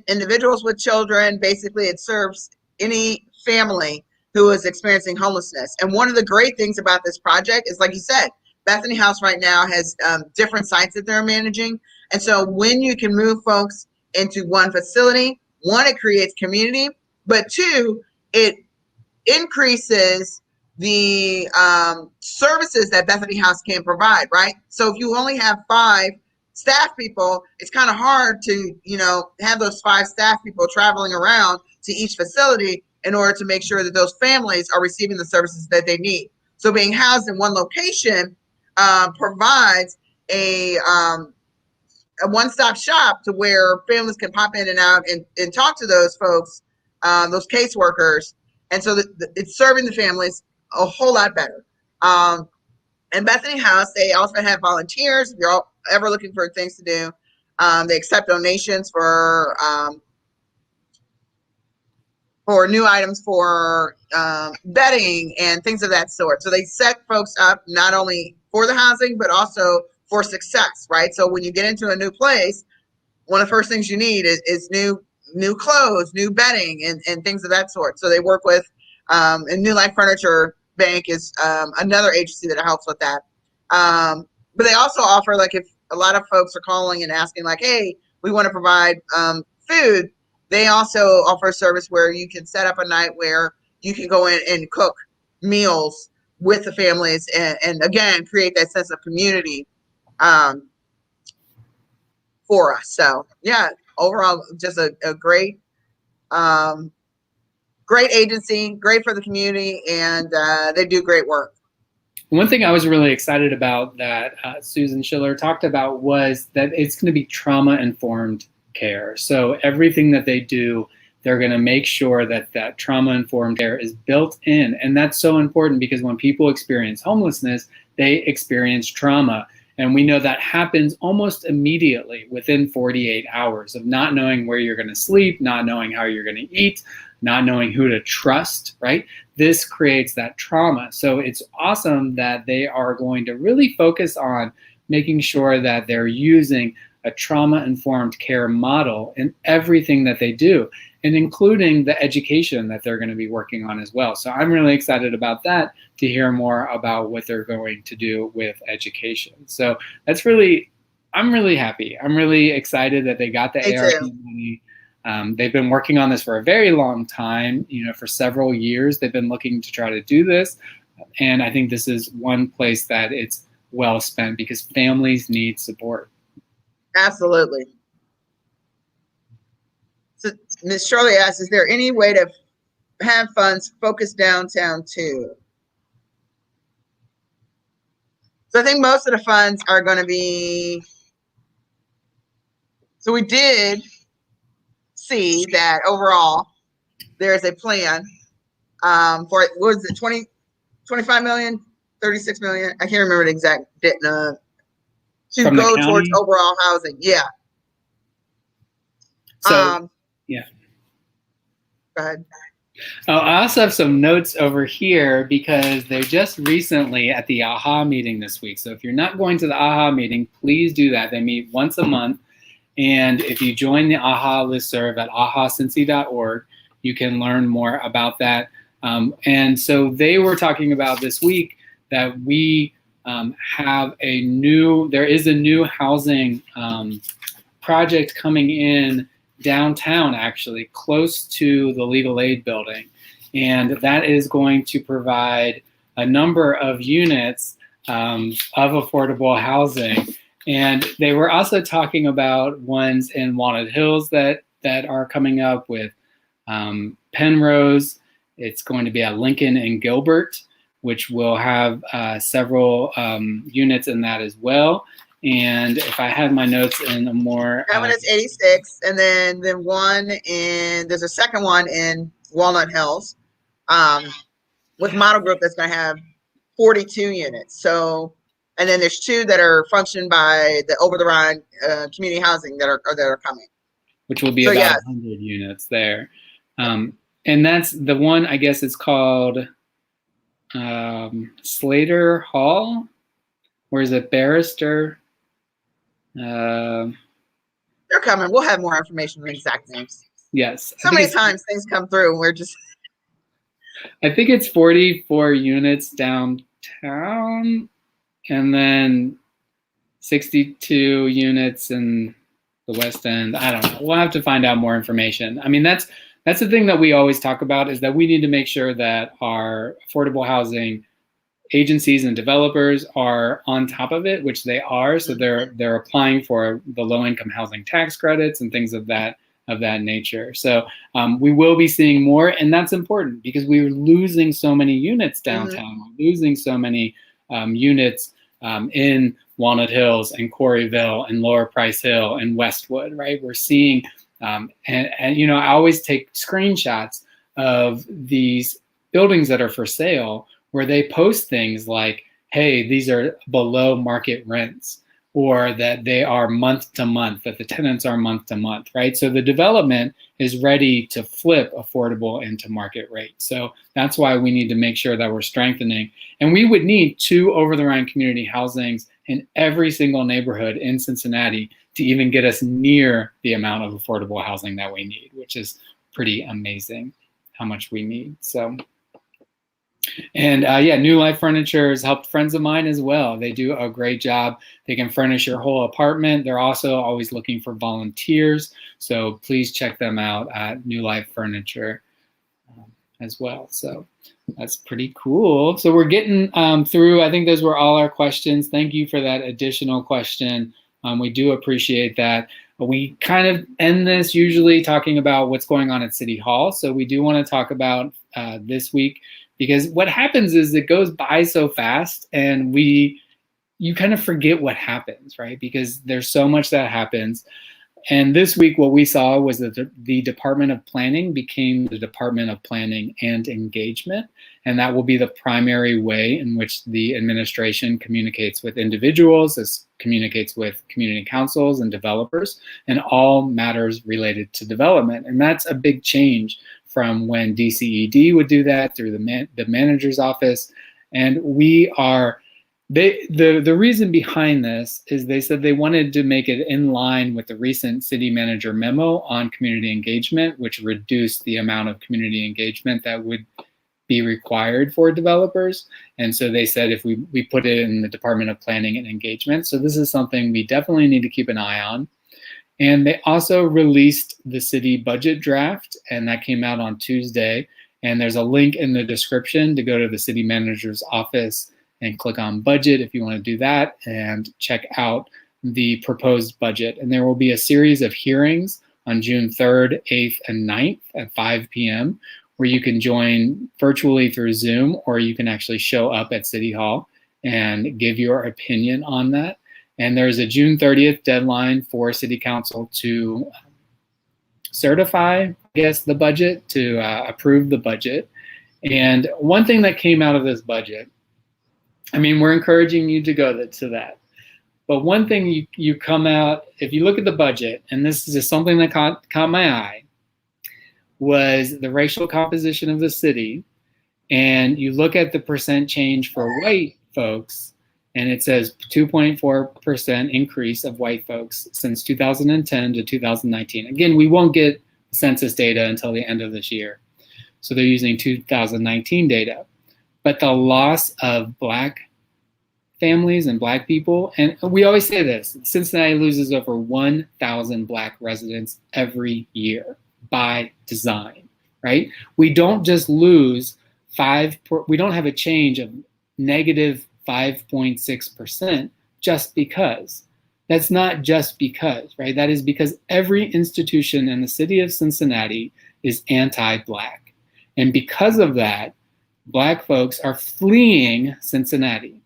individuals with children. Basically, it serves any family who is experiencing homelessness. And one of the great things about this project is, like you said, Bethany House right now has different sites that they're managing. And so when you can move folks into one facility, one, it creates community, but two, it increases the services that Bethany House can provide, right? So if you only have 5 staff people, it's kind of hard to, have those 5 staff people traveling around to each facility in order to make sure that those families are receiving the services that they need. So being housed in one location provides a one-stop shop to where families can pop in and out and talk to those folks, those caseworkers. And so it's serving the families a whole lot better. And Bethany House, they also have volunteers. If you're ever looking for things to do, they accept donations for new items for bedding and things of that sort. So they set folks up not only for the housing, but also for success, right? So when you get into a new place, one of the first things you need is new clothes, new bedding, and things of that sort. So they work with, and New Life Furniture Bank is another agency that helps with that. But they also offer, like, if a lot of folks are calling and asking, like, hey, we want to provide food, they also offer a service where you can set up a night where you can go in and cook meals with the families and again, create that sense of community for us. So yeah, overall, just a great, great agency, great for the community, and they do great work. One thing I was really excited about that Susan Schiller talked about was that it's going to be trauma-informed care. So everything that they do they're going to make sure that that trauma-informed care is built in. And that's so important because when people experience homelessness, they experience trauma. And we know that happens almost immediately within 48 hours of not knowing where you're going to sleep, not knowing how you're going to eat, not knowing who to trust, right? This creates that trauma. So it's awesome that they are going to really focus on making sure that they're using a trauma-informed care model in everything that they do, and including the education that they're going to be working on as well. So I'm really excited about that, to hear more about what they're going to do with education. So that's really, I'm really happy. I'm really excited that they got the ARP money. They've been working on this for a very long time, you know, for several years. They've been looking to try to do this. And I think this is one place that it's well spent because families need support. Absolutely. So Ms. Shirley asks, is there any way to have funds focused downtown too? So I think most of the funds are going to be, so we did see that overall there's a plan for, what was it, 25 million, 36 million? I can't remember the exact to From go towards overall housing. Yeah. So, yeah. Go ahead. Oh, I also have some notes over here because they're just recently at the AHA meeting this week. So if you're not going to the AHA meeting, please do that. They meet once a month. And if you join the AHA listserv at ahacincy.org, you can learn more about that. And so they were talking about this week that we have there is a new housing project coming in downtown, actually, close to the legal aid building. And that is going to provide a number of units of affordable housing. And they were also talking about ones in Walnut Hills that are coming up with Penrose. It's going to be at Lincoln and Gilbert, which will have several units in that as well. And if I had my notes in a more... That one is 86, and then there's a second one in Walnut Hills with Model Group that's going to have 42 units. So, and then there's 2 that are functioned by the Over-the-Rhine community housing that are coming. Which will be about 100 units there. And that's the one, I guess it's called Slater Hall, or is it Barrister? They're coming. We'll have more information on the exact names. Yes. So many times things come through and we're just... I think it's 44 units downtown and then 62 units in the West End. I don't know. We'll have to find out more information. I mean, that's the thing that we always talk about, is that we need to make sure that our affordable housing agencies and developers are on top of it, which they are. So they're applying for the low-income housing tax credits and things of that nature. So we will be seeing more, and that's important because we're losing so many units downtown. We're losing so many units in Walnut Hills and Coreyville and Lower Price Hill and Westwood, right? We're seeing, and you know, I always take screenshots of these buildings that are for sale where they post things like, hey, these are below market rents, or that they are month to month, that the tenants are month to month, right? So the development is ready to flip affordable into market rate. So that's why we need to make sure that we're strengthening. And we would need 2 Over-the-Rhine community housings in every single neighborhood in Cincinnati to even get us near the amount of affordable housing that we need, which is pretty amazing how much we need. So. And yeah, New Life Furniture has helped friends of mine as well. They do a great job. They can furnish your whole apartment. They're also always looking for volunteers. So please check them out at New Life Furniture as well. So that's pretty cool. So we're getting through. I think those were all our questions. Thank you for that additional question. We do appreciate that. We kind of end this usually talking about what's going on at City Hall. So we do want to talk about this week, because what happens is it goes by so fast and you kind of forget what happens, right? Because there's so much that happens. And this week, what we saw was that the Department of Planning became the Department of Planning and Engagement. And that will be the primary way in which the administration communicates with individuals, as communicates with community councils and developers, and all matters related to development. And that's a big change from when DCED would do that through the manager's office. And we are, the reason behind this is they said they wanted to make it in line with the recent city manager memo on community engagement, which reduced the amount of community engagement that would be required for developers. And so they said if we put it in the Department of Planning and Engagement. So this is something we definitely need to keep an eye on. And they also released the city budget draft, and that came out on Tuesday. And there's a link in the description to go to the city manager's office and click on budget if you want to do that and check out the proposed budget. And there will be a series of hearings on June 3rd, 8th, and 9th at 5 p.m. where you can join virtually through Zoom, or you can actually show up at City Hall and give your opinion on that. And there's a June 30th deadline for City Council to certify, I guess, the budget, to approve the budget. And one thing that came out of this budget, I mean, we're encouraging you to go to that. But one thing you come out, if you look at the budget, and this is just something that caught my eye, was the racial composition of the city. And you look at the percent change for white folks, and it says 2.4% increase of white folks since 2010 to 2019. Again, we won't get census data until the end of this year. So they're using 2019 data. But the loss of Black families and Black people, and we always say this, Cincinnati loses over 1,000 Black residents every year by design, right? We don't just lose we don't have a change of negative 5.6% just because. That's not just because, right? That is because every institution in the city of Cincinnati is anti-Black. And because of that, Black folks are fleeing Cincinnati.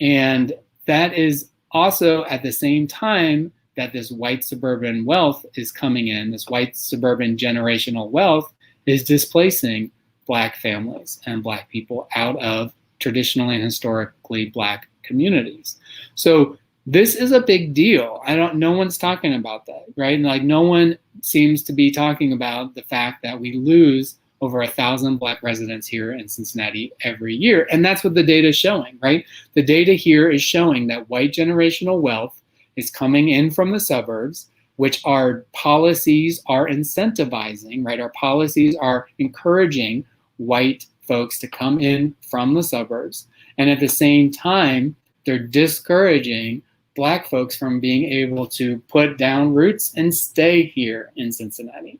And that is also at the same time that this white suburban wealth is coming in, this white suburban generational wealth is displacing Black families and Black people out of traditionally and historically Black communities. So this is a big deal. No one's talking about that, right? Like, no one seems to be talking about the fact that we lose over 1,000 Black residents here in Cincinnati every year. And that's what the data is showing, right? The data here is showing that white generational wealth is coming in from the suburbs, which our policies are incentivizing, right? Our policies are encouraging white folks to come in from the suburbs. And at the same time, they're discouraging Black folks from being able to put down roots and stay here in Cincinnati.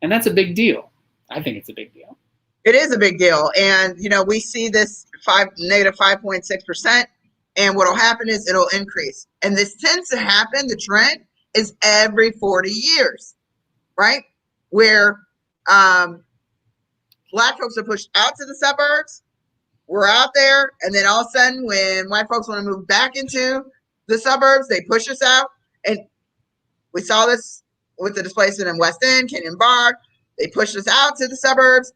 And that's a big deal. I think it's a big deal. It is a big deal. And, you know, we see this negative 5.6%. And what will happen is it'll increase. And this tends to happen, the trend is every 40 years, right? Where Black folks are pushed out to the suburbs, we're out there, and then all of a sudden when white folks want to move back into the suburbs, they push us out. And we saw this with the displacement in West End, Kenyon Bar. They pushed us out to the suburbs,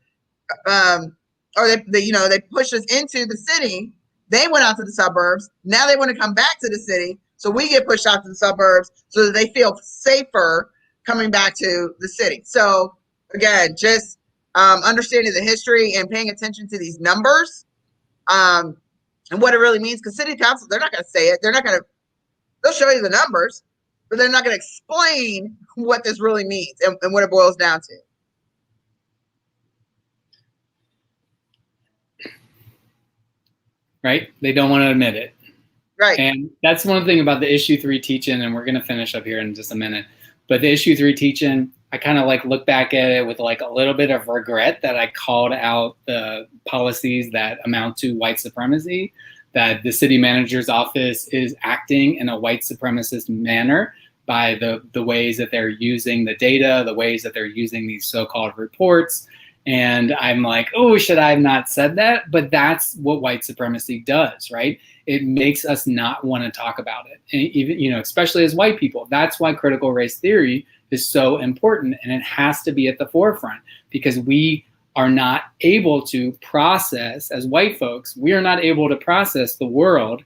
or they pushed us into the city. They went out to the suburbs. Now they want to come back to the city. So we get pushed out to the suburbs so that they feel safer coming back to the city. So again, just understanding the history and paying attention to these numbers and what it really means. Because city council, they're not going to say it. They'll show you the numbers, but they're not going to explain what this really means and what it boils down to. Right? They don't want to admit it. Right. And that's one thing about the issue 3 teaching, and we're going to finish up here in just a minute. But the issue 3 teaching, I kind of like look back at it with like a little bit of regret that I called out the policies that amount to white supremacy, that the city manager's office is acting in a white supremacist manner by the ways that they're using the data, the ways that they're using these so-called reports. And I'm like, oh, should I have not said that? But that's what white supremacy does, right? It makes us not want to talk about it. And even, especially as white people. That's why critical race theory is so important, and it has to be at the forefront, because we are not able to process, as white folks, we are not able to process the world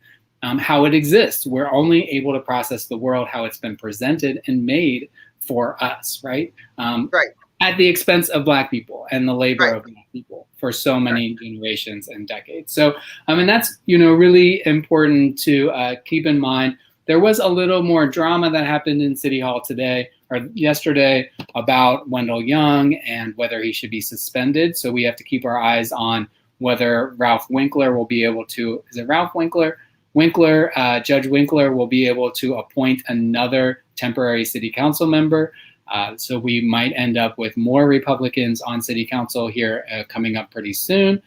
how it exists. We're only able to process the world how it's been presented and made for us, right? Right. At the expense of Black people and the labor Right. of Black people for so many generations and decades. So, and that's, really important to keep in mind. There was a little more drama that happened in City Hall today or yesterday about Wendell Young and whether he should be suspended. So we have to keep our eyes on whether Ralph Winkler will be able to, is it Ralph Winkler? Judge Winkler will be able to appoint another temporary city council member. So we might end up with more Republicans on city council here coming up pretty soon.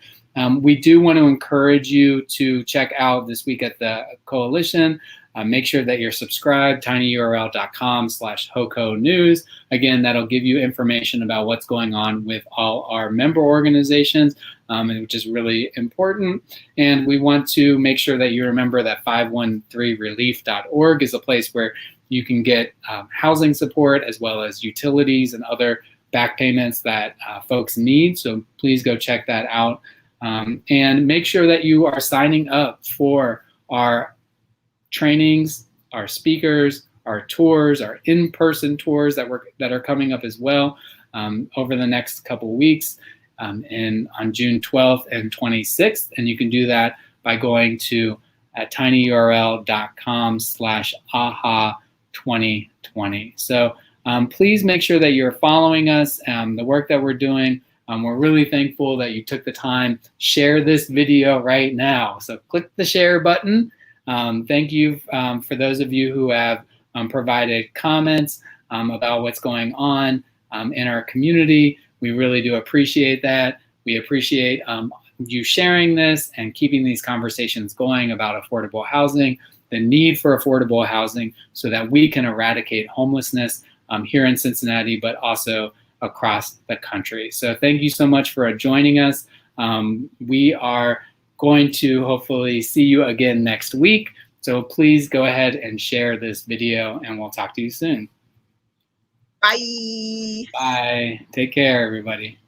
We do want to encourage you to check out this week at the coalition. Make sure that you're subscribed, tinyurl.com/HOCO news. Again, that'll give you information about what's going on with all our member organizations, which is really important. And we want to make sure that you remember that 513relief.org is a place where you can get housing support as well as utilities and other back payments that folks need. So please go check that out. And make sure that you are signing up for our trainings, our speakers, our tours, our in-person tours that are coming up as well over the next couple of weeks and on June 12th and 26th. And you can do that by going to tinyurl.com/AHA2020. So please make sure that you're following us, the work that we're doing. We're really thankful that you took the time. Share this video right now. So click the share button. Thank you for those of you who have provided comments about what's going on in our community. We really do appreciate that. We appreciate you sharing this and keeping these conversations going about affordable housing, the need for affordable housing so that we can eradicate homelessness here in Cincinnati, but also across the country. So thank you so much for joining us. We are going to hopefully see you again next week. So please go ahead and share this video, and we'll talk to you soon. Bye. Bye. Take care, everybody.